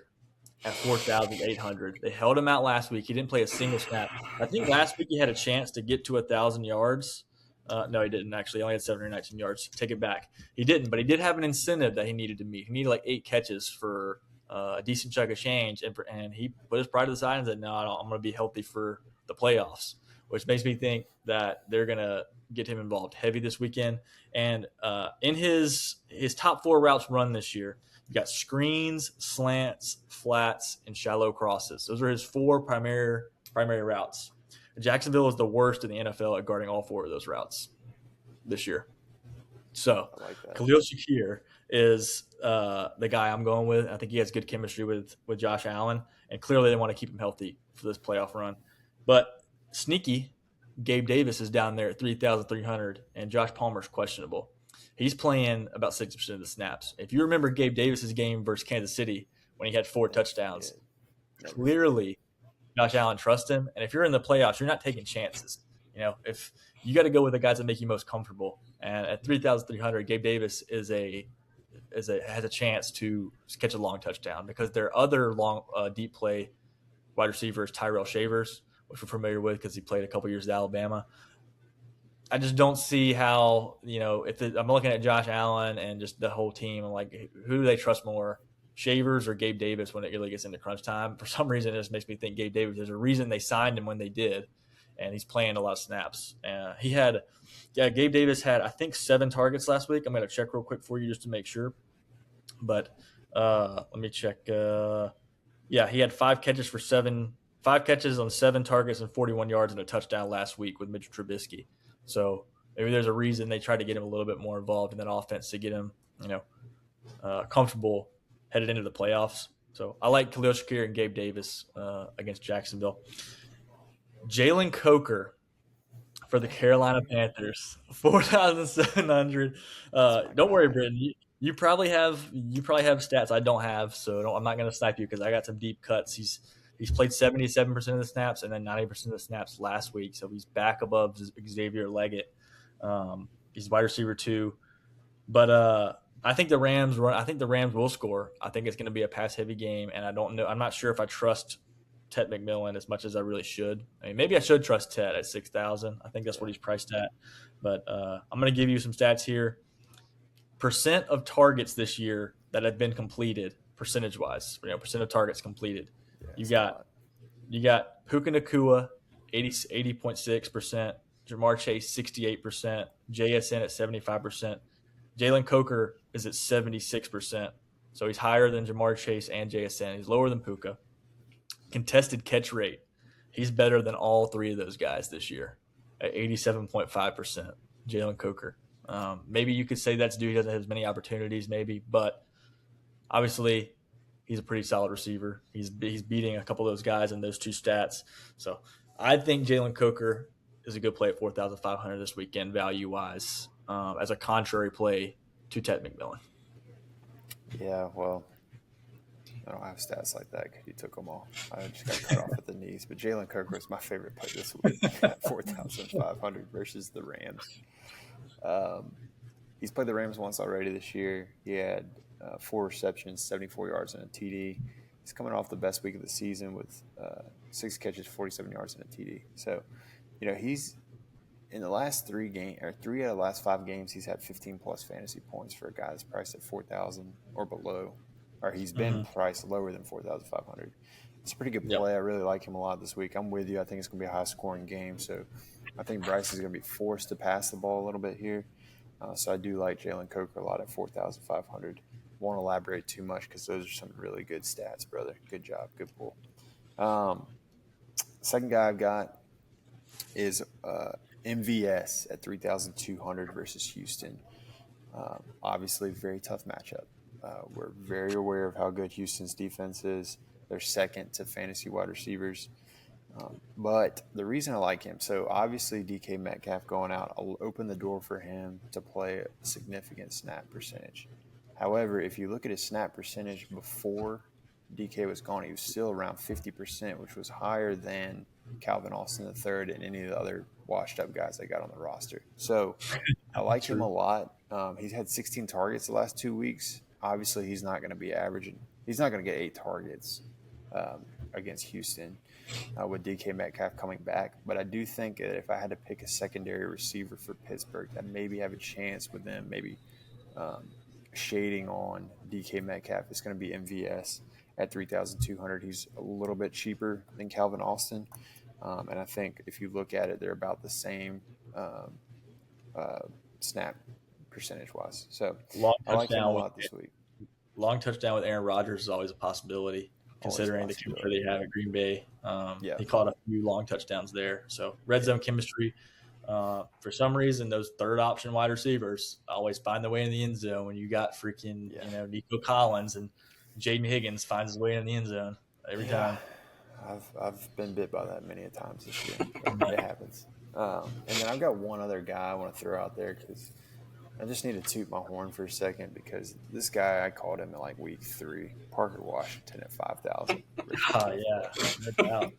at 4,800. They held him out last week. He didn't play a single snap. I think last week he had a chance to get to 1,000 yards. No, he didn't actually. He only had 719 yards. Take it back. He didn't, but he did have an incentive that he needed to meet. He needed 8 catches for a decent chunk of change, and he put his pride to the side and said, no, I'm going to be healthy for the playoffs, which makes me think that they're going to get him involved heavy this weekend. And in his top 4 routes run this year, you got screens, slants, flats, and shallow crosses. Those are his 4 primary routes. Jacksonville is the worst in the NFL at guarding all 4 of those routes this year. So Khalil Shakir is the guy I'm going with. I think he has good chemistry with Josh Allen, and clearly they want to keep him healthy for this playoff run. But sneaky, Gabe Davis is down there at 3,300, and Josh Palmer's questionable. He's playing about 60% of the snaps. If you remember Gabe Davis's game versus Kansas City when he had 4 touchdowns, clearly Josh Allen trusts him. And if you're in the playoffs, you're not taking chances. If you got to go with the guys that make you most comfortable. And at 3,300, Gabe Davis has a chance to catch a long touchdown because their other long deep play wide receivers, Tyrell Shavers, which we're familiar with because he played a couple years at Alabama. I just don't see how, I'm looking at Josh Allen and just the whole team. I'm like, who do they trust more? Shavers or Gabe Davis when it really gets into crunch time. For some reason, it just makes me think Gabe Davis. There's a reason they signed him when they did, and he's playing a lot of snaps. Gabe Davis had, I think, 7 targets last week. I'm going to check real quick for you just to make sure. But let me check. He had 5 catches on 7 targets and 41 yards and a touchdown last week with Mitchell Trubisky. So maybe there's a reason they tried to get him a little bit more involved in that offense to get him, comfortable headed into the playoffs. So I like Khalil Shakir and Gabe Davis against Jacksonville. Jalen Coker for the Carolina Panthers, 4,700. Don't worry, Britton. You probably have stats I don't have, so I'm not going to snipe you because I got some deep cuts. He's played 77% of the snaps and then 90% of the snaps last week, so he's back above Xavier Leggett. He's wide receiver 2, but I think the Rams will score. I think it's going to be a pass-heavy game, and I don't know. I'm not sure if I trust Ted McMillan as much as I really should. I mean, maybe I should trust Ted at 6,000. I think that's what he's priced at. But I'm going to give you some stats here. Percent of targets this year that have been completed, percentage-wise, percent of targets completed. Yeah, you got Puka Nacua, 80.6%, Jamar Chase, 68%, JSN at 75%. Jalen Coker is at 76%, so he's higher than Jamar Chase and JSN. He's lower than Puka. Contested catch rate, he's better than all 3 of those guys this year at 87.5%. Jalen Coker. Maybe you could say that's due he doesn't have as many opportunities, maybe, but obviously he's a pretty solid receiver. He's beating a couple of those guys in those 2 stats. So I think Jalen Coker is a good play at 4,500 this weekend value-wise as a contrary play to Ted McMillan. Yeah, well, I don't have stats like that because you took them all. I just got cut off at the knees. But Jalen Coker is my favorite play this week at 4,500 versus the Rams. He's played the Rams once already this year. He had 4 receptions, 74 yards, and a TD. He's coming off the best week of the season with 6 catches, 47 yards, and a TD. So, he's in the last 3 out of the last 5 games, he's had 15-plus fantasy points for a guy that's priced at 4,000 or below. Or he's been priced lower than 4,500. It's a pretty good play. I really like him a lot this week. I'm with you. I think it's going to be a high-scoring game. So I think Bryce is going to be forced to pass the ball a little bit here. So I do like Jalen Coker a lot at 4,500. Won't elaborate too much because those are some really good stats, brother. Good job. Good pull. Second guy I've got is MVS at 3,200 versus Houston. Obviously, very tough matchup. We're very aware of how good Houston's defense is. They're second to fantasy wide receivers. But the reason I like him, so obviously DK Metcalf going out, I'll open the door for him to play a significant snap percentage. However, if you look at his snap percentage before DK was gone, he was still around 50%, which was higher than Calvin Austin III and any of the other washed-up guys they got on the roster. So I like him a lot. He's had 16 targets the last 2 weeks. Obviously, he's not going to be averaging. He's not going to get 8 targets against Houston with DK Metcalf coming back. But I do think that if I had to pick a secondary receiver for Pittsburgh that maybe have a chance with them, maybe shading on DK Metcalf, it's going to be MVS at 3,200. He's a little bit cheaper than Calvin Austin. And I think if you look at it, they're about the same snap percentage-wise. So I like him a lot this week. Long touchdown with Aaron Rodgers is always a possibility, considering the chemistry they have at Green Bay. He caught a few long touchdowns there. So red zone chemistry. For some reason, those third-option wide receivers always find their way in the end zone when you got freaking Nico Collins and Jaden Higgins finds his way in the end zone every time. I've been bit by that many a times this year. It happens. And then I've got one other guy I want to throw out there because I just need to toot my horn for a second because this guy, I called him in like week 3, Parker Washington at 5,000. Oh, yeah. No doubt,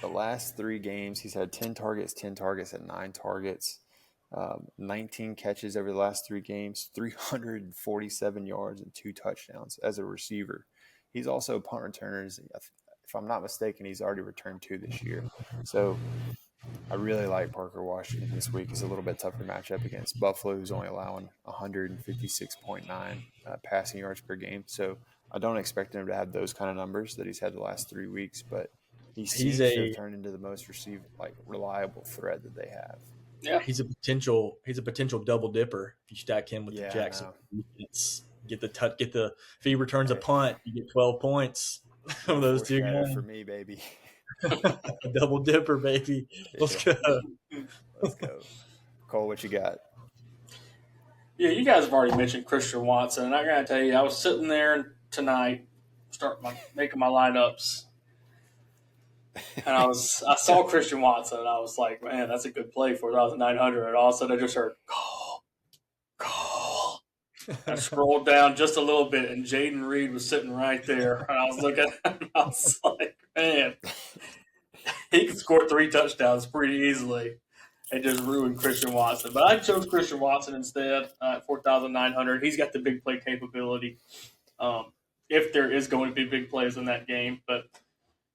the last 3 games, he's had 10 targets at 9 targets, 19 catches over the last 3 games, 347 yards and 2 touchdowns as a receiver. He's also a punt returner. If I'm not mistaken, he's already returned 2 this year. So I really like Parker Washington this week. It's a little bit tougher matchup against Buffalo, who's only allowing 156.9 passing yards per game. So I don't expect him to have those kind of numbers that he's had the last 3 weeks, but he He's seems to have turned into the most reliable thread that they have. Yeah, he's a potential double dipper if you stack him with the Jackson. If he returns a punt, you get 12 points from those two guys. For me, baby. A double dipper, baby. Let's go. Let's go. Cole, what you got? Yeah, you guys have already mentioned Christian Watson, and I gotta tell you, I was sitting there tonight, making my lineups, and I saw Christian Watson, and I was like, man, that's a good play, 4,900, and all of a sudden I just heard Cole. I scrolled down just a little bit, and Jaden Reed was sitting right there, and I was looking at him, I was like, man, he could score 3 touchdowns pretty easily. And just ruined Christian Watson. But I chose Christian Watson instead at 4,900. He's got the big play capability if there is going to be big plays in that game. But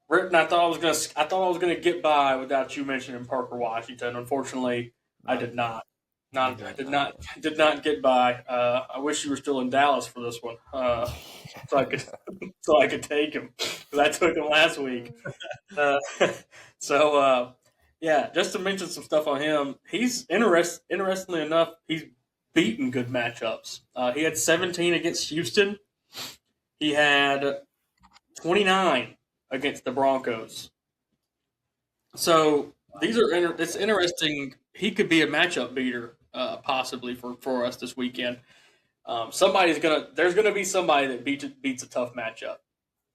Britton, I thought I was gonna get by without you mentioning Parker Washington. Unfortunately, I did not. Did not get by. I wish you were still in Dallas for this one, so I could take him because I took him last week. Yeah, just to mention some stuff on him, he's interestingly enough, he's beaten good matchups. He had 17 against Houston. He had 29 against the Broncos. So it's interesting. He could be a matchup beater possibly for us this weekend. There's gonna be somebody that beats a tough matchup.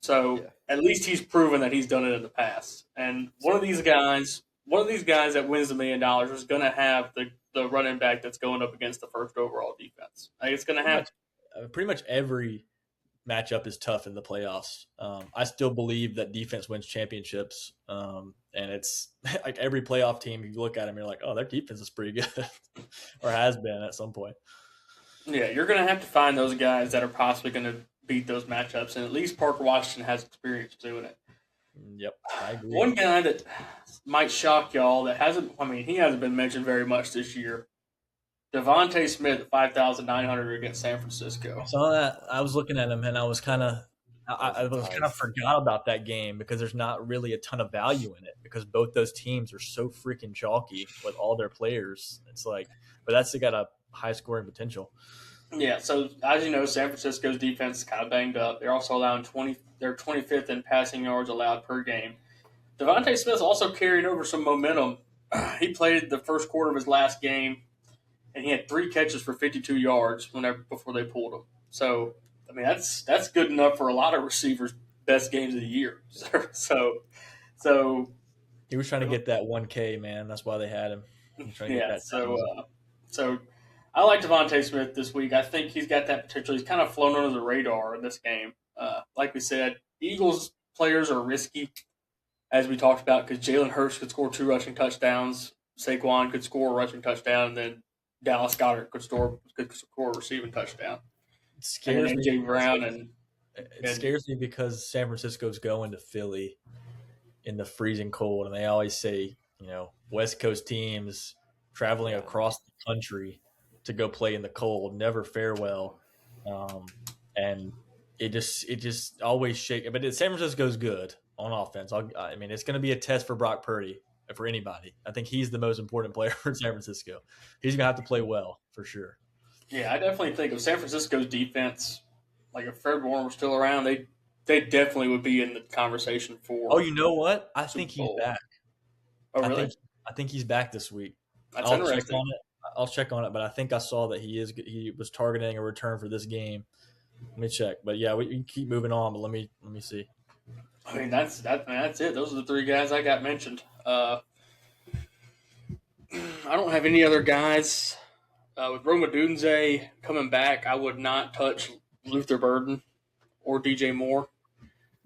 So at least he's proven that he's done it in the past. And one of these guys that wins $1 million is going to have the running back that's going up against the first overall defense. It's going to have pretty much every matchup is tough in the playoffs. I still believe that defense wins championships, and it's like every playoff team. You look at them, you're like, oh, their defense is pretty good, or has been at some point. Yeah, you're going to have to find those guys that are possibly going to beat those matchups, and at least Parker Washington has experience doing it. Yep, I agree. One guy that might shock y'all he hasn't been mentioned very much this year. Devontae Smith at 5,900 against San Francisco. I saw that. I was looking at him, and I was kind of forgot about that game because there's not really a ton of value in it because both those teams are so freaking chalky with all their players. It's like, but that's got a high scoring potential. Yeah, so as you know, San Francisco's defense is kind of banged up. They're also allowing they're 25th in passing yards allowed per game. Devontae Smith also carried over some momentum. He played the first quarter of his last game, and he had 3 catches for 52 yards before they pulled him. So, I mean, that's good enough for a lot of receivers' best games of the year. So he was trying to get that 1K, man. That's why they had him. Yeah. So I like Devontae Smith this week. I think he's got that potential. He's kind of flown under the radar in this game. Like we said, Eagles players are risky, as we talked about, because Jalen Hurts could score 2 rushing touchdowns. Saquon could score a rushing touchdown, and then Dallas Goedert could score a receiving touchdown. It scares me. AJ Brown it scares me because San Francisco's going to Philly in the freezing cold, and they always say, West Coast teams traveling across the country to go play in the cold never fare well, and it just always shake. But San Francisco's good on offense. I mean, it's going to be a test for Brock Purdy, for anybody. I think he's the most important player for San Francisco. He's going to have to play well for sure. Yeah, I definitely think of San Francisco's defense. Like if Fred Warner was still around, they definitely would be in the conversation for. Oh, you know what? I think he's back. Oh, really? I think he's back this week. That's interesting. I'll check on it, but I think I saw that he was targeting a return for this game. Let me check. But yeah, we can keep moving on. But let me see. I mean, that's it. Those are the 3 guys I got mentioned. I don't have any other guys. With Roma Dunze coming back, I would not touch Luther Burden or DJ Moore.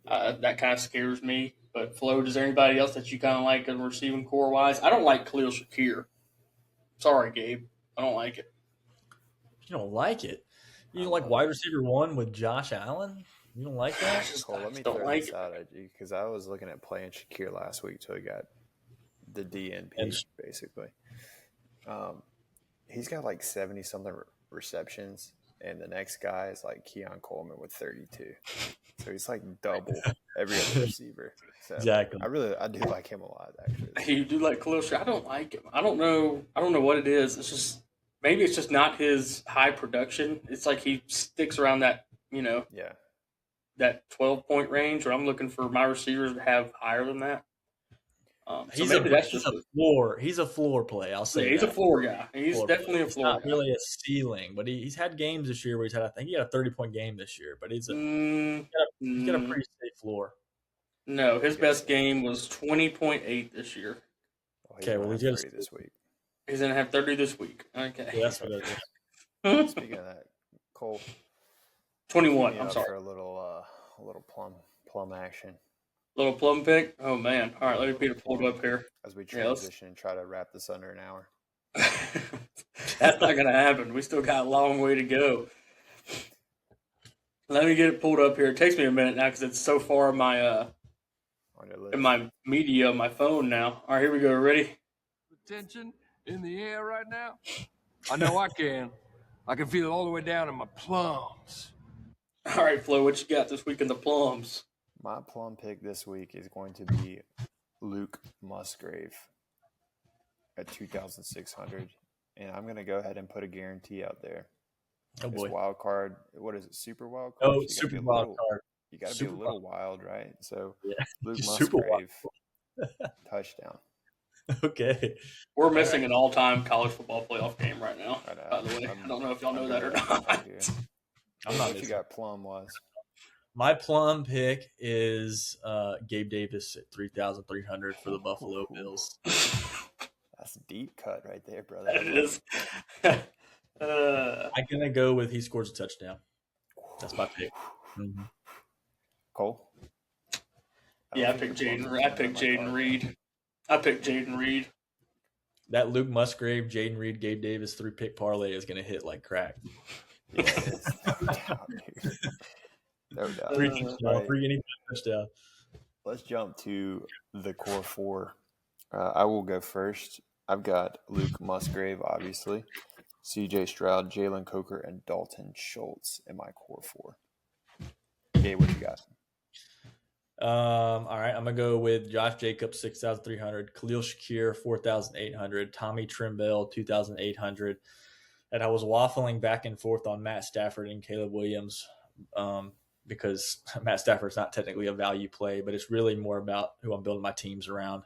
That kind of scares me. But Flo, is there anybody else that you kind of like in receiving core wise? I don't like Khalil Shakir. Sorry, Gabe. I don't like it. You don't like it? You don't like wide receiver 1 with Josh Allen? You don't like that? Cole, let me throw this out at you because I was looking at playing Shakir last week till he got the DNP, basically. He's got like 70-something receptions and the next guy is like Keon Coleman with 32. So he's like double every other receiver. So exactly. I do like him a lot, actually. You do like Khalil Shea. I don't like him. I don't know what it is. It's just maybe it's just not his high production. It's like he sticks around that, Yeah. that 12-point range. Where I'm looking for my receivers to have higher than that. He's a floor. He's a floor play. I'll say he's that. a floor guy. He's definitely a floor guy. Not really a ceiling, but he's had games this year where I think he had a 30-point game this year. But he's got a pretty safe floor. No, his best game was 20.8 this year. Okay, well he's got 30 this week. He's gonna have 30 this week. Okay, yeah, that's what it is. Speaking of that, Cole, 21. I'm sorry. For a little plum action. Little plum pick? Oh, man. All right, let me Peter pull it up here. As we transition and try to wrap this under an hour. That's not going to happen. We still got a long way to go. Let me get it pulled up here. It takes me a minute now because it's so far in my media on my phone now. All right, here we go. Ready? Tension in the air right now? I know I can. I can feel it all the way down in my plums. All right, Flo, what you got this week in the plums? My plum pick this week is going to be Luke Musgrave at 2,600, and I'm going to go ahead and put a guarantee out there. Oh boy! This wild card, what is it? Super wild card. Oh, super wild card. You got to be a little wild, right? So yeah. Luke Musgrave touchdown. Okay. We're missing an all-time college football playoff game right now. By the way, I don't know if y'all know that or not. I'm not. What you got plum was. My plum pick is Gabe Davis at 3,300 for the Buffalo Bills. That's a deep cut right there, brother. That is. I'm going to go with he scores a touchdown. That's my pick. Mm-hmm. Cole? I picked Jaden Reed. That Luke Musgrave, Jaden Reed, Gabe Davis 3-pick parlay is going to hit like crack. Yeah, no doubt. Anytime touchdown. Let's jump to the core four. I will go first. I've got Luke Musgrave, obviously, C.J. Stroud, Jalen Coker, and Dalton Schultz in my core four. Gabe, what you got? All right, I'm going to go with Josh Jacobs, 6,300, Khalil Shakir, 4,800, Tommy Trimble, 2,800. And I was waffling back and forth on Matt Stafford and Caleb Williams because Matt Stafford's not technically a value play, but it's really more about who I'm building my teams around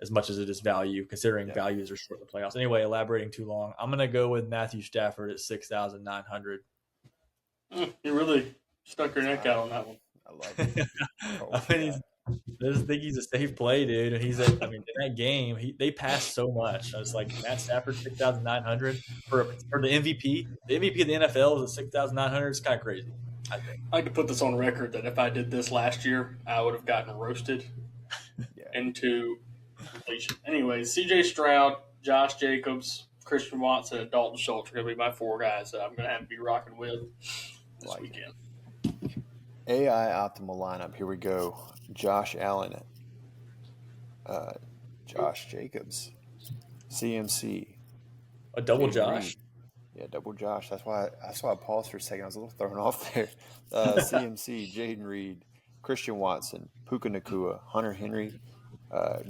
as much as it is value, considering values are short in the playoffs. Anyway, elaborating too long, I'm going to go with Matthew Stafford at 6,900. You really stuck your neck out on that one. I love it. I just think he's a safe play, dude. And in that game, they passed so much. I was like, Matt Stafford, 6,900 for the MVP. The MVP of the NFL is at 6,900. It's kind of crazy, I think. I like to put this on record that if I did this last year, I would have gotten roasted into completion. Anyways, C.J. Stroud, Josh Jacobs, Christian Watson, and Dalton Schultz are going to be my four guys that I'm going to have to be rocking with this weekend. AI optimal lineup. Here we go. Josh Allen, Josh Jacobs, CMC. A double Josh. Reed. Yeah, double Josh. That's why I paused for a second. I was a little thrown off there. CMC, Jaden Reed, Christian Watson, Puka Nacua, Hunter Henry,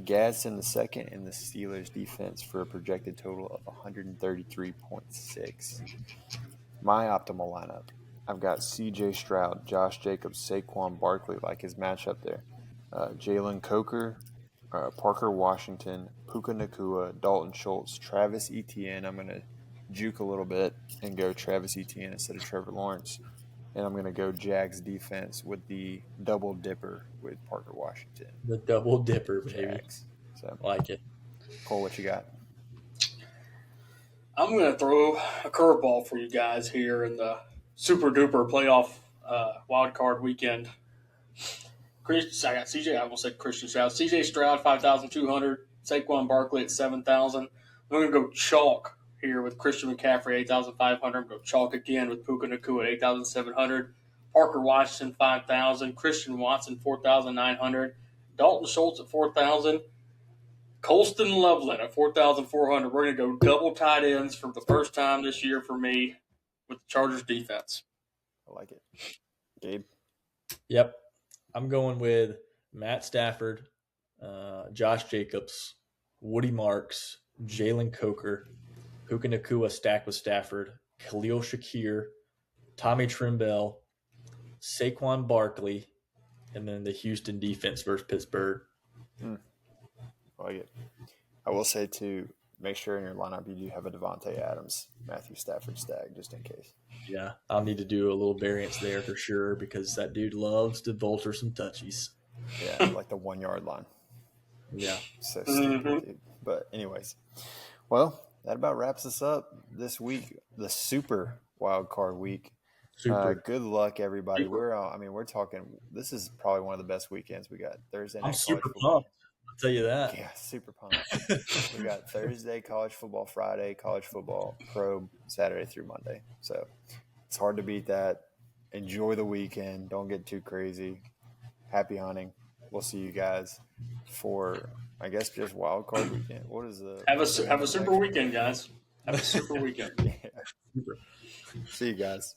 Gadsden II, and the Steelers defense for a projected total of 133.6. My optimal lineup. I've got C.J. Stroud, Josh Jacobs, Saquon Barkley, like his matchup there. Jalen Coker, Parker Washington, Puka Nacua, Dalton Schultz, Travis Etienne. I'm going to juke a little bit and go Travis Etienne instead of Trevor Lawrence. And I'm going to go Jags defense with the double dipper with Parker Washington. The double dipper, baby. Jags. So, I like it. Cole, what you got? I'm going to throw a curveball for you guys here in the super duper playoff wild card weekend. I got CJ. I almost said Christian Stroud. CJ Stroud 5,200. Saquon Barkley at 7,000. I'm going to go chalk here with Christian McCaffrey 8,500. I'm going to go chalk again with Puka Nacua at 8,700. Parker Washington 5,000. Christian Watson 4,900. Dalton Schultz at 4,000. Colston Loveland at 4,400. We're going to go double tight ends for the first time this year for me with the Chargers defense. I like it. Gabe? Yep. I'm going with Matt Stafford, Josh Jacobs, Woody Marks, Jalen Coker, Puka Nacua stacked with Stafford, Khalil Shakir, Tommy Trimble, Saquon Barkley, and then the Houston defense versus Pittsburgh. I like it. I will say, too, make sure in your lineup you do have a Devontae Adams, Matthew Stafford stag, just in case. Yeah, I'll need to do a little variance there for sure because that dude loves to vulture some touchies. Yeah, like the 1 yard line. Yeah. So stupid, dude. But anyways, well, that about wraps us up this week, the super wild card week. Good luck, everybody. We're talking. This is probably one of the best weekends we got. Thursday night. I'm super pumped. I'll tell you that. Yeah, super pumped. We got Thursday college football, Friday college football, pro Saturday through Monday. So it's hard to beat that. Enjoy the weekend. Don't get too crazy. Happy hunting. We'll see you guys for, I guess, just wild card weekend. What is the have a super weekend, guys? Have a super weekend. Yeah. See you guys.